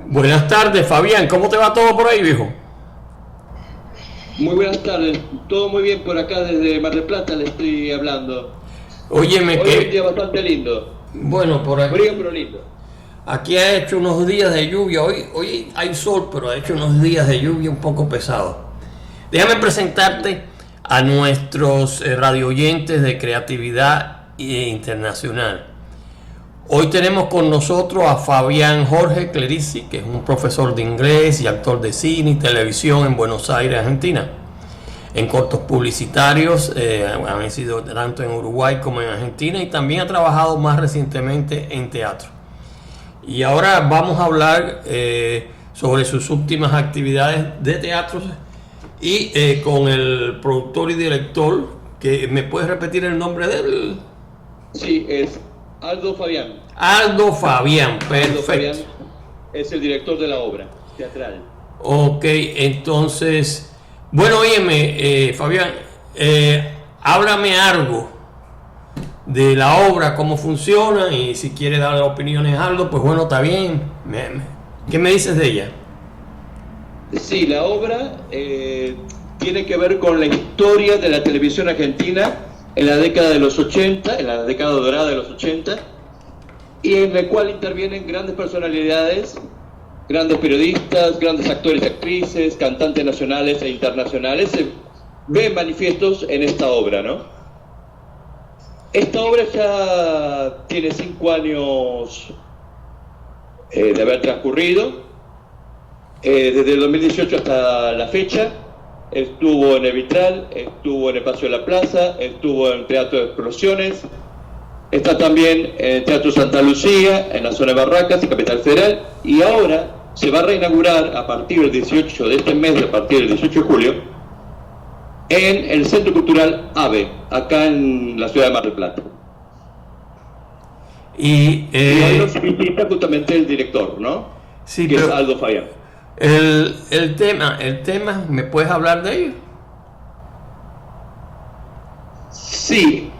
Buenas tardes, Fabián. ¿Cómo te va todo por ahí, viejo? Muy buenas tardes, todo muy bien por acá desde Mar del Plata le estoy hablando. Óyeme, Hoy es un día bastante lindo, bueno, por aquí, frío pero lindo. aquí ha hecho unos días de lluvia. Hoy hay sol, pero ha hecho unos días de lluvia un poco pesados. Déjame presentarte a nuestros radio oyentes de Creatividad Internacional. Hoy tenemos con nosotros a Fabián Jorge Clerici, que es un profesor de inglés y actor de cine y televisión en Buenos Aires, Argentina. En cortos publicitarios, ha sido tanto en Uruguay como en Argentina, y también ha trabajado más recientemente en teatro. Y ahora vamos a hablar sobre sus últimas actividades de teatro y con el productor y director, que me puedes repetir el nombre de él. Sí, es Aldo Fabián. Aldo Fabián, perfecto. Aldo Fabián es el director de la obra teatral. Ok, entonces, bueno, óyeme, Fabián, háblame algo de la obra, cómo funciona, y si quieres dar opiniones a Aldo, pues bueno, está bien. ¿Qué me dices de ella? Sí, la obra tiene que ver con la historia de la televisión argentina en la década de los 80, en la década dorada de los 80, y en la cual intervienen grandes personalidades, grandes periodistas, grandes actores y actrices, cantantes nacionales e internacionales, se ven manifiestos en esta obra, ¿no? Esta obra ya tiene 5 años de haber transcurrido, desde el 2018 hasta la fecha. Estuvo en el Vitral, estuvo en el Paseo de la Plaza, estuvo en el Teatro de Explosiones, está también en el Teatro Santa Lucía, en la zona de Barracas y Capital Federal, y ahora se va a reinaugurar a partir del 18 de este mes, a partir del 18 de julio, en el Centro Cultural AVE, acá en la ciudad de Mar del Plata. Y hoy nos visita justamente el director, ¿no? Sí, que pero es Aldo Fabián. El tema, ¿me puedes hablar de ello? Sí,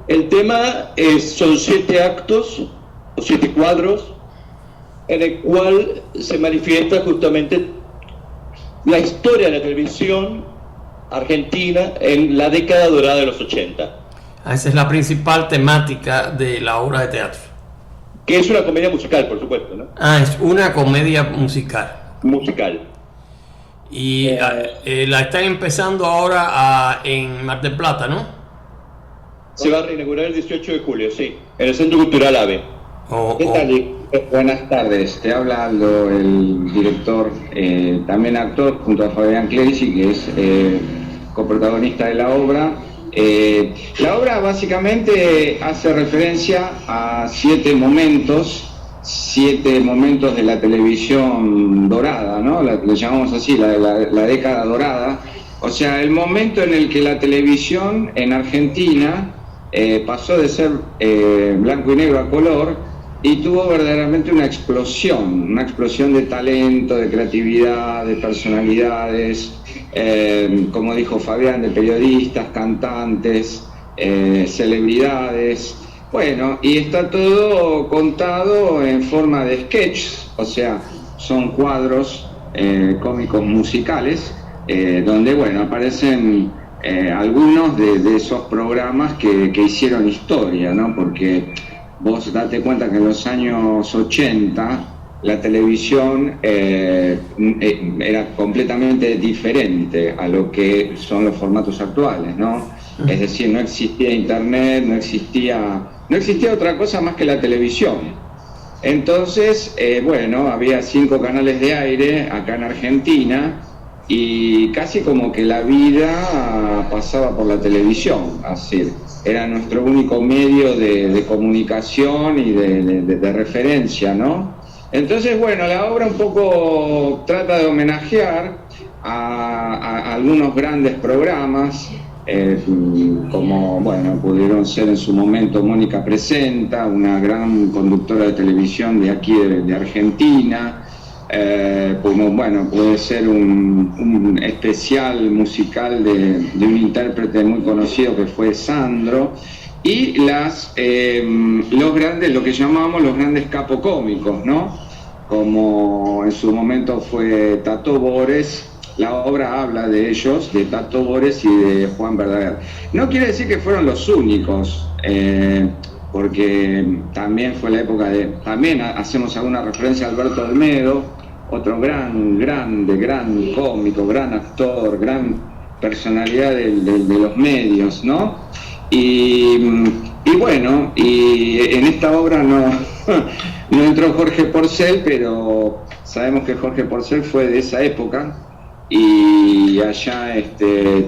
el tema son 7 actos, o 7 cuadros, en el cual se manifiesta justamente la historia de la televisión argentina en la década dorada de los 80. Esa es la principal temática de la obra de teatro. Que es una comedia musical, por supuesto, ¿no? Es una comedia musical. Y la están empezando ahora en Mar del Plata, ¿no? Se va a reinaugurar el 18 de julio, sí, en el Centro Cultural AVE. ¿Qué tal? Buenas tardes, te habla Aldo, el director, también actor, junto a Fabián Clerici, que es coprotagonista de la obra. La obra básicamente hace referencia a 7 momentos de la televisión dorada, ¿no? Le llamamos así, la década dorada. O sea, el momento en el que la televisión en Argentina pasó de ser blanco y negro a color y tuvo verdaderamente una explosión de talento, de creatividad, de personalidades, como dijo Fabián, de periodistas, cantantes, celebridades. Bueno, y está todo contado en forma de sketches, o sea, son cuadros cómicos musicales, donde, bueno, aparecen algunos de esos programas que hicieron historia, ¿no? Porque vos date cuenta que en los años 80 la televisión era completamente diferente a lo que son los formatos actuales, ¿no? Es decir, no existía internet, no existía otra cosa más que la televisión. Entonces, bueno, había 5 canales de aire acá en Argentina y casi como que la vida pasaba por la televisión, así. Era nuestro único medio de comunicación y de referencia, ¿no? Entonces, bueno, la obra un poco trata de homenajear a algunos grandes programas, como, bueno, pudieron ser en su momento Mónica Presenta, una gran conductora de televisión de aquí de Argentina, como, bueno, puede ser un especial musical de un intérprete muy conocido que fue Sandro, y lo que llamamos los grandes capocómicos, ¿no? como en su momento fue Tato Bores. La obra habla de ellos, de Tato Bores y de Juan Verdaguer. No quiere decir que fueron los únicos, porque también fue la época de... También hacemos alguna referencia a Alberto Olmedo, otro gran cómico, gran actor, gran personalidad de los medios, ¿no? Y bueno, y en esta obra no entró Jorge Porcel, pero sabemos que Jorge Porcel fue de esa época, y allá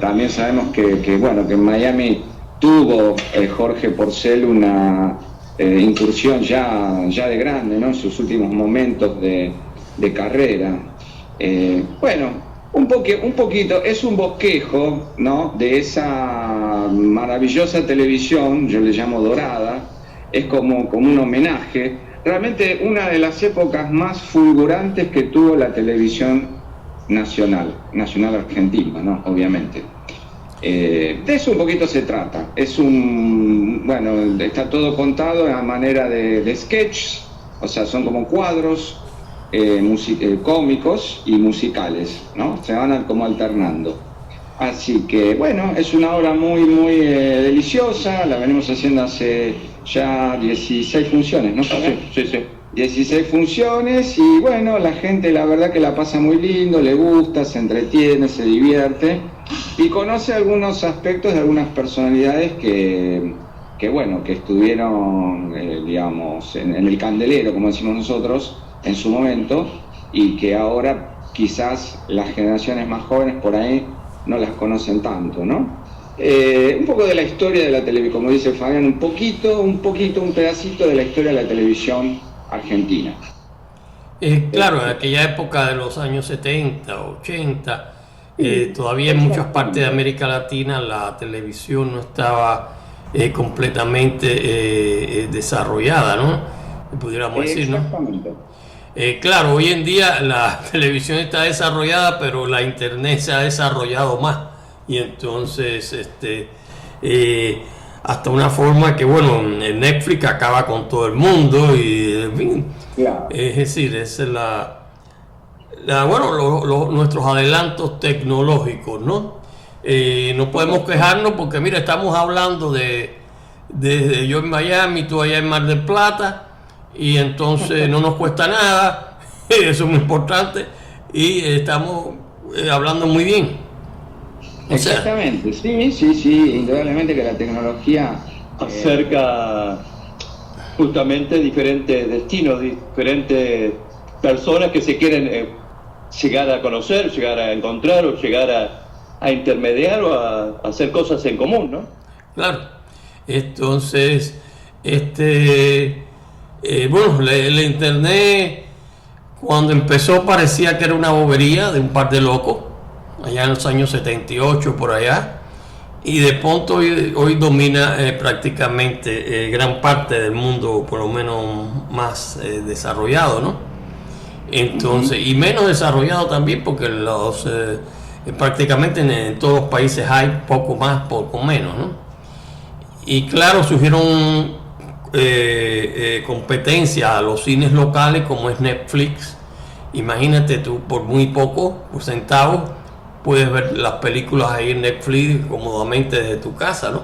también sabemos que bueno, que en Miami tuvo Jorge Porcel una incursión ya de grande, ¿no? En sus últimos momentos de carrera. Bueno, un poquito, es un bosquejo, ¿no? De esa maravillosa televisión, yo le llamo dorada, es como un homenaje, realmente una de las épocas más fulgurantes que tuvo la televisión nacional argentina, ¿no? Obviamente. De eso un poquito se trata, bueno, está todo contado a manera de sketches, o sea, son como cuadros cómicos y musicales, ¿no? Se van como alternando. Así que, bueno, es una obra muy deliciosa, la venimos haciendo hace ya 16 funciones, ¿no? Sí. 16 funciones y, bueno, la gente la verdad que la pasa muy lindo, le gusta, se entretiene, se divierte y conoce algunos aspectos de algunas personalidades que bueno, que estuvieron, digamos, en el candelero, como decimos nosotros, en su momento, y que ahora quizás las generaciones más jóvenes por ahí no las conocen tanto, ¿no? Un poco de la historia de la televisión, como dice Fabián, un pedacito de la historia de la televisión argentina. Claro, en aquella época de los años 70, 80, todavía en muchas partes de América Latina la televisión no estaba completamente desarrollada, ¿no? Pudiéramos decir, ¿no? Exactamente. Claro, hoy en día la televisión está desarrollada, pero la internet se ha desarrollado más. Y entonces, hasta una forma que, bueno, Netflix acaba con todo el mundo y, en fin, claro. Es decir, esa es nuestros adelantos tecnológicos, ¿no? No podemos quejarnos porque, mira, estamos hablando de yo en Miami, tú allá en Mar del Plata, y entonces no nos cuesta nada, eso es muy importante, y estamos hablando muy bien. Exactamente, sí, indudablemente que la tecnología acerca justamente diferentes destinos, diferentes personas que se quieren llegar a conocer, llegar a encontrar o llegar a intermediar o a hacer cosas en común, ¿no? Claro. Entonces, bueno, el internet cuando empezó parecía que era una bobería de un par de locos, allá en los años 78 por allá, y de pronto hoy domina prácticamente gran parte del mundo, por lo menos más desarrollado, ¿no? Entonces, y menos desarrollado también porque prácticamente en todos los países hay poco más, poco menos, ¿no? Y claro, surgieron competencia a los cines locales como es Netflix. Imagínate tú, por muy poco, por centavos, puedes ver las películas ahí en Netflix cómodamente desde tu casa, ¿no?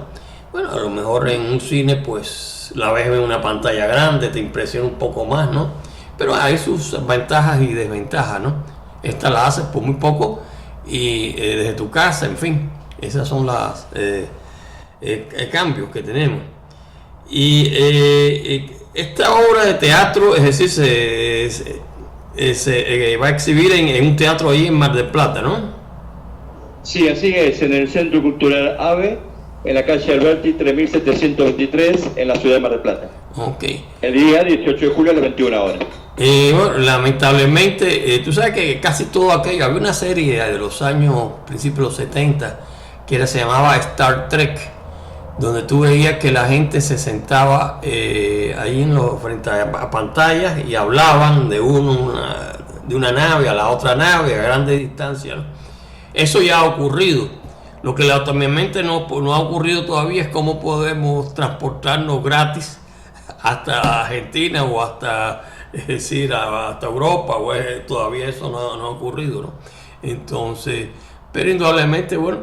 Bueno, a lo mejor en un cine pues la ves en una pantalla grande, te impresiona un poco más, ¿no? Pero hay sus ventajas y desventajas, ¿no? Esta la haces por muy poco y desde tu casa, en fin, esas son las cambios que tenemos. Y esta obra de teatro, es decir, se va a exhibir en un teatro ahí en Mar del Plata, ¿no? Sí, así es, en el Centro Cultural AVE, en la calle Alberti 3723, en la ciudad de Mar del Plata. Ok. El día 18 de julio a las 21 horas. Bueno, lamentablemente, tú sabes que casi todo aquello, había una serie de los años, principios de los 70, que se llamaba Star Trek, donde tú veías que la gente se sentaba ahí frente a pantallas y hablaban de una nave a la otra nave a grandes distancias, ¿no? Eso ya ha ocurrido. Lo que obviamente no ha ocurrido todavía es cómo podemos transportarnos gratis hasta Argentina o hasta es decir, hasta Europa, todavía eso no ha ocurrido, ¿no? Entonces, pero indudablemente, bueno,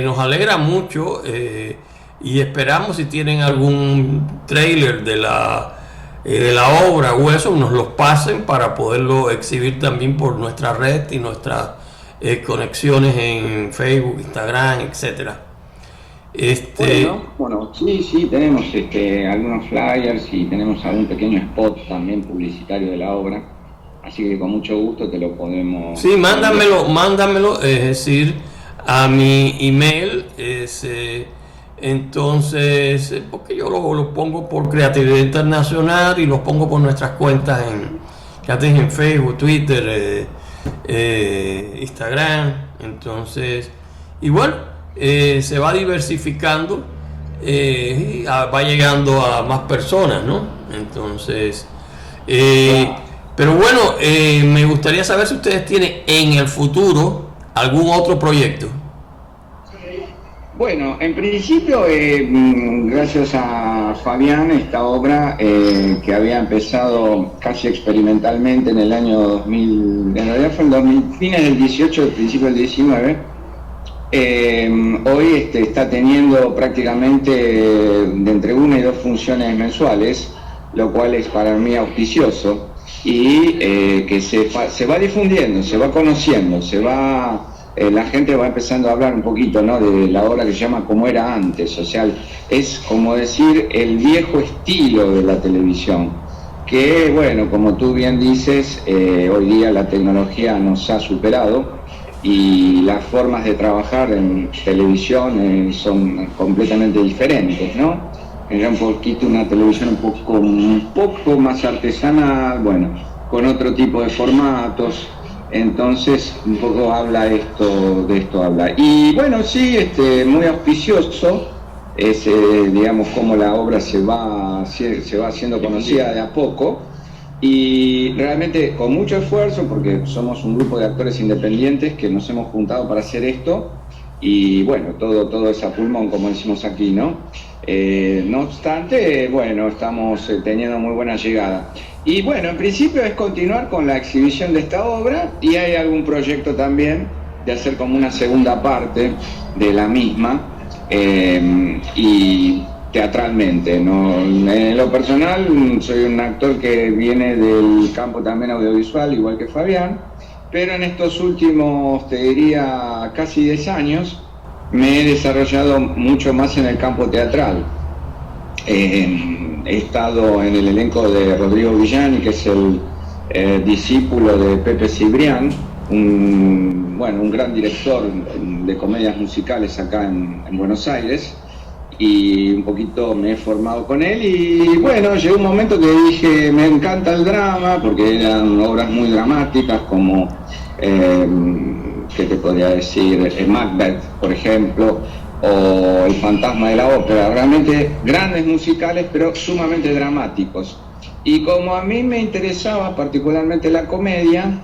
nos alegra mucho y esperamos si tienen algún trailer de la obra o eso, nos los pasen para poderlo exhibir también por nuestra red y nuestras conexiones en Facebook, Instagram, etcétera. Bueno, sí, tenemos algunos flyers y tenemos algún pequeño spot también publicitario de la obra, así que con mucho gusto te lo podemos... Sí, mándamelo, es decir, a mi email, entonces, porque yo lo pongo por Creatividad Internacional y los pongo por nuestras cuentas en Facebook, Twitter, Instagram, entonces, y bueno, se va diversificando, va llegando a más personas, ¿no? Entonces, pero bueno, me gustaría saber si ustedes tienen en el futuro algún otro proyecto. Bueno, en principio, gracias a Fabián, esta obra que había empezado casi experimentalmente en el año 2000, en realidad fue en fines del 18, principio del 19, hoy está teniendo prácticamente de entre 1 y 2 funciones mensuales, lo cual es para mí auspicioso, y que se va difundiendo, se va conociendo, la gente va empezando a hablar un poquito, ¿no?, de la obra que se llama Como era antes, o sea, es como decir el viejo estilo de la televisión, que bueno, como tú bien dices, hoy día la tecnología nos ha superado y las formas de trabajar en televisión son completamente diferentes, ¿no? Era un poquito una televisión un poco más artesanal, bueno, con otro tipo de formatos. Entonces, un poco de esto habla. Y bueno, sí, muy auspicioso es, digamos, cómo la obra se va haciendo conocida de a poco, y realmente con mucho esfuerzo, porque somos un grupo de actores independientes que nos hemos juntado para hacer esto, y bueno, todo es a pulmón, como decimos aquí, ¿no? No obstante, bueno, estamos teniendo muy buena llegada. Y bueno, en principio es continuar con la exhibición de esta obra, y hay algún proyecto también de hacer como una segunda parte de la misma, y teatralmente, ¿no? En lo personal soy un actor que viene del campo también audiovisual, igual que Fabián, pero en estos últimos, te diría, casi 10 años, me he desarrollado mucho más en el campo teatral. He estado en el elenco de Rodrigo Villani, que es el discípulo de Pepe Cibrián, un gran director de comedias musicales acá en Buenos Aires, y un poquito me he formado con él, y bueno, llegó un momento que dije, me encanta el drama, porque eran obras muy dramáticas, como, ¿qué te podría decir? Macbeth, por ejemplo, o El fantasma de la ópera, realmente grandes musicales, pero sumamente dramáticos. Y como a mí me interesaba particularmente la comedia,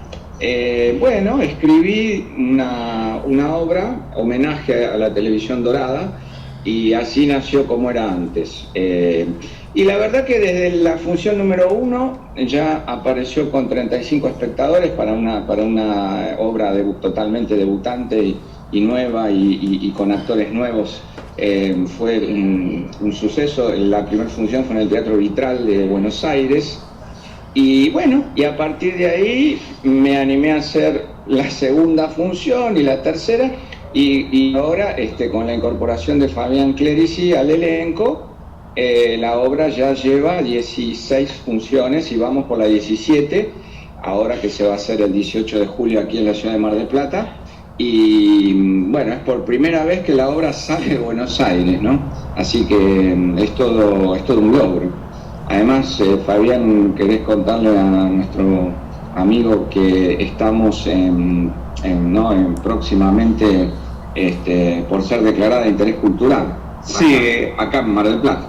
bueno, escribí una obra, homenaje a la televisión dorada, y así nació Como era antes. Y la verdad que desde la función número 1 ya apareció con 35 espectadores para una obra totalmente debutante y nueva, y con actores nuevos. Fue un suceso. La primera función fue en el Teatro Vitral de Buenos Aires, y bueno, y a partir de ahí me animé a hacer la segunda función y la tercera, y ahora con la incorporación de Fabián Clerici al elenco, la obra ya lleva 16 funciones y vamos por la 17, ahora que se va a hacer el 18 de julio aquí en la ciudad de Mar del Plata. Y bueno, es por primera vez que la obra sale de Buenos Aires, ¿no? Así que es todo un logro. Además, Fabián, ¿querés contarle a nuestro amigo que estamos próximamente por ser declarada de interés cultural? Sí, acá en Mar del Plata.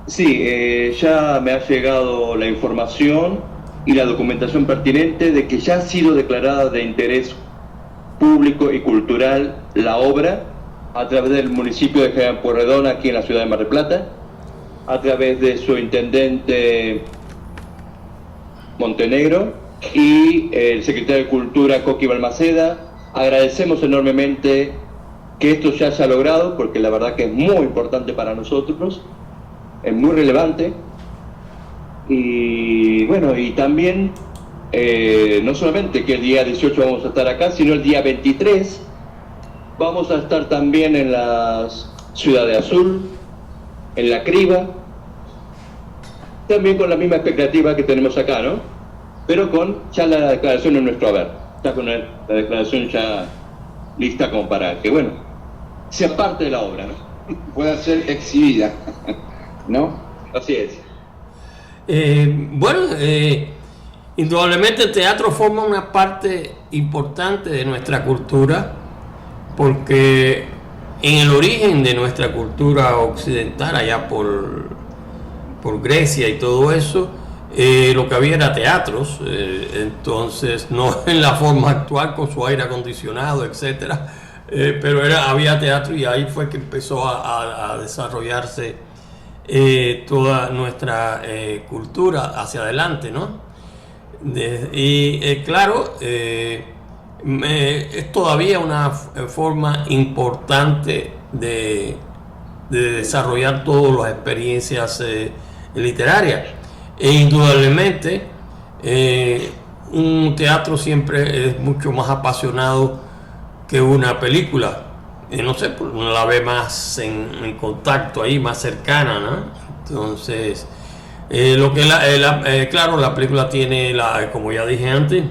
Sí, ya me ha llegado la información y la documentación pertinente de que ya ha sido declarada de interés público y cultural la obra, a través del municipio de General Pueyrredón, aquí en la ciudad de Mar del Plata, a través de su intendente Montenegro, y el secretario de Cultura, Coqui Balmaceda. Agradecemos enormemente que esto se haya logrado, porque la verdad que es muy importante para nosotros, es muy relevante. Y bueno, y también no solamente que el día 18 vamos a estar acá, sino el día 23 vamos a estar también en la Ciudad de Azul, en La Criba, también con la misma expectativa que tenemos acá, ¿no? Pero con ya la declaración en nuestro haber, está con la declaración ya lista como para que, bueno, sea parte de la obra, ¿no? Pueda ser exhibida, ¿no? Así es. Indudablemente el teatro forma una parte importante de nuestra cultura, porque en el origen de nuestra cultura occidental, allá por Grecia y todo eso, lo que había era teatros, entonces no en la forma actual con su aire acondicionado, etcétera, pero había teatro, y ahí fue que empezó a desarrollarse toda nuestra cultura hacia adelante, ¿no? Claro, es todavía una forma importante de desarrollar todas las experiencias literarias. E indudablemente un teatro siempre es mucho más apasionado que una película. No sé, uno la ve más en contacto ahí, más cercana, ¿no? Entonces, claro, la película tiene, como ya dije antes,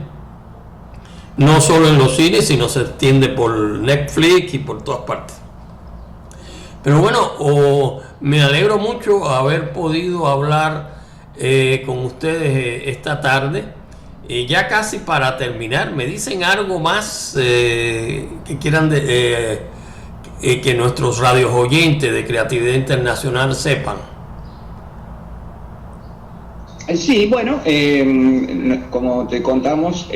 no solo en los cines, sino se extiende por Netflix y por todas partes. Pero bueno, me alegro mucho haber podido hablar con ustedes esta tarde. Ya casi para terminar, ¿me dicen algo más que quieran que nuestros radios oyentes de Creatividad Internacional sepan? Sí, bueno, como te contamos,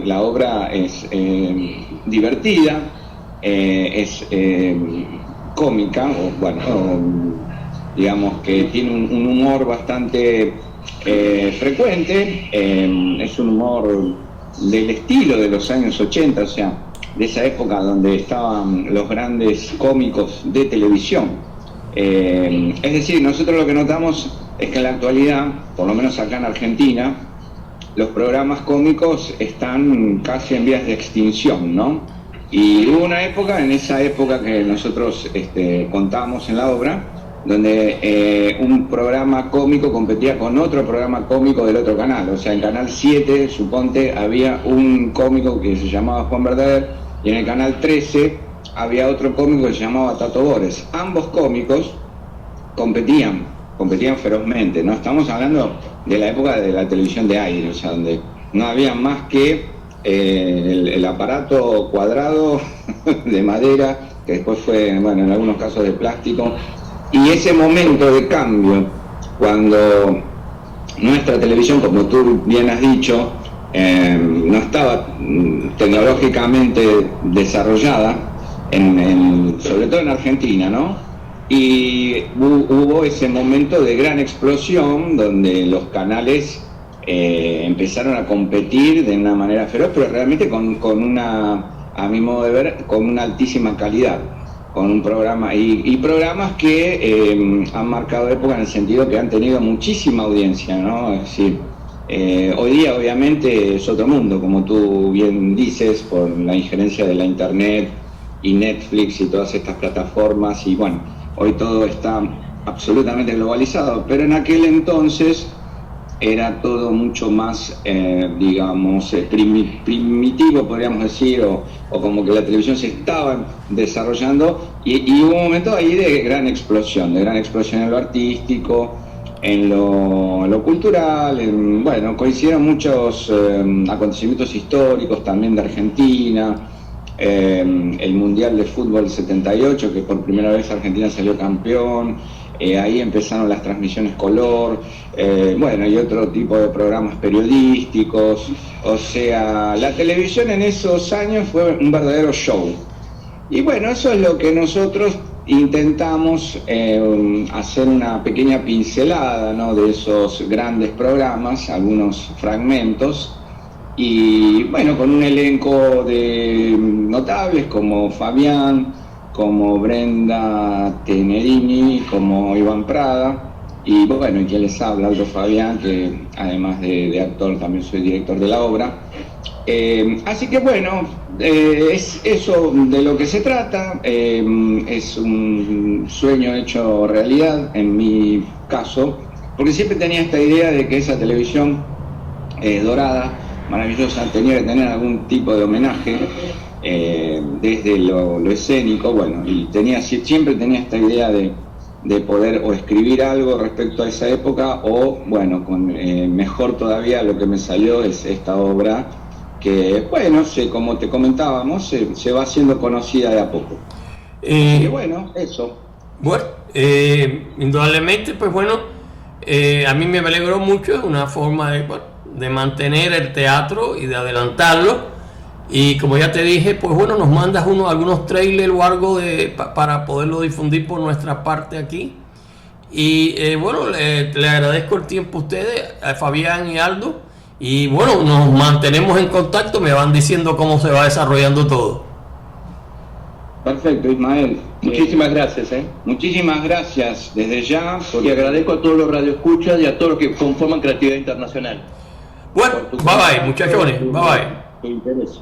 la obra es divertida, es cómica, digamos que tiene un humor bastante frecuente, es un humor del estilo de los años 80, o sea, de esa época donde estaban los grandes cómicos de televisión. Es decir, nosotros lo que notamos es que en la actualidad, por lo menos acá en Argentina, los programas cómicos están casi en vías de extinción, ¿no? Y hubo una época, en esa época que nosotros contamos en la obra, donde un programa cómico competía con otro programa cómico del otro canal. O sea, en Canal 7, suponte, había un cómico que se llamaba Juan Verdader, y en el Canal 13 había otro cómico que se llamaba Tato Bores. Ambos cómicos competían ferozmente, ¿no? Estamos hablando de la época de la televisión de aire, o sea, donde no había más que el aparato cuadrado de madera, que después fue, bueno, en algunos casos de plástico. Y ese momento de cambio, cuando nuestra televisión, como tú bien has dicho, no estaba tecnológicamente desarrollada, sobre todo en Argentina, ¿no? Y hubo ese momento de gran explosión donde los canales empezaron a competir de una manera feroz, pero realmente con una, a mi modo de ver, con una altísima calidad, con un programa y programas que han marcado época en el sentido que han tenido muchísima audiencia, ¿no? Es decir, hoy día obviamente es otro mundo, como tú bien dices, por la injerencia de la internet y Netflix y todas estas plataformas, y bueno, hoy todo está absolutamente globalizado, pero en aquel entonces era todo mucho más, digamos, primitivo, podríamos decir, o como que la televisión se estaba desarrollando, y hubo un momento ahí de gran explosión en lo artístico, en lo cultural, bueno, coincidieron muchos acontecimientos históricos también de Argentina, el Mundial de Fútbol 78, que por primera vez Argentina salió campeón. Ahí empezaron las transmisiones color, bueno, y otro tipo de programas periodísticos. O sea, la televisión en esos años fue un verdadero show. Y bueno, eso es lo que nosotros intentamos hacer una pequeña pincelada, ¿no?, de esos grandes programas, algunos fragmentos, y bueno, con un elenco de notables como Fabián, como Brenda Tenerini, como Iván Prada, y bueno, y quien les habla, Aldo Fabián, que además de actor también soy director de la obra. Así que bueno, es eso de lo que se trata. Es un sueño hecho realidad en mi caso, porque siempre tenía esta idea de que esa televisión dorada, maravillosa, tenía que tener algún tipo de homenaje desde lo escénico. Bueno, y siempre tenía esta idea de poder o escribir algo respecto a esa época, o bueno, mejor todavía lo que me salió es esta obra que, bueno, como te comentábamos, se va haciendo conocida de a poco. Y bueno, eso. Bueno, indudablemente, pues bueno, a mí me alegró mucho, es una forma de mantener el teatro y de adelantarlo. Y como ya te dije, pues bueno, nos mandas algunos trailers o algo para poderlo difundir por nuestra parte aquí. Y bueno, le agradezco el tiempo a ustedes, a Fabián y Aldo. Y bueno, nos mantenemos en contacto, me van diciendo cómo se va desarrollando todo. Perfecto, Ismael. Muchísimas gracias. Muchísimas gracias desde ya. Y agradezco a todos los radioescuchas y a todos los que conforman Creatividad Internacional. Bueno, bye bye, muchachones, bye bye. Tu interés.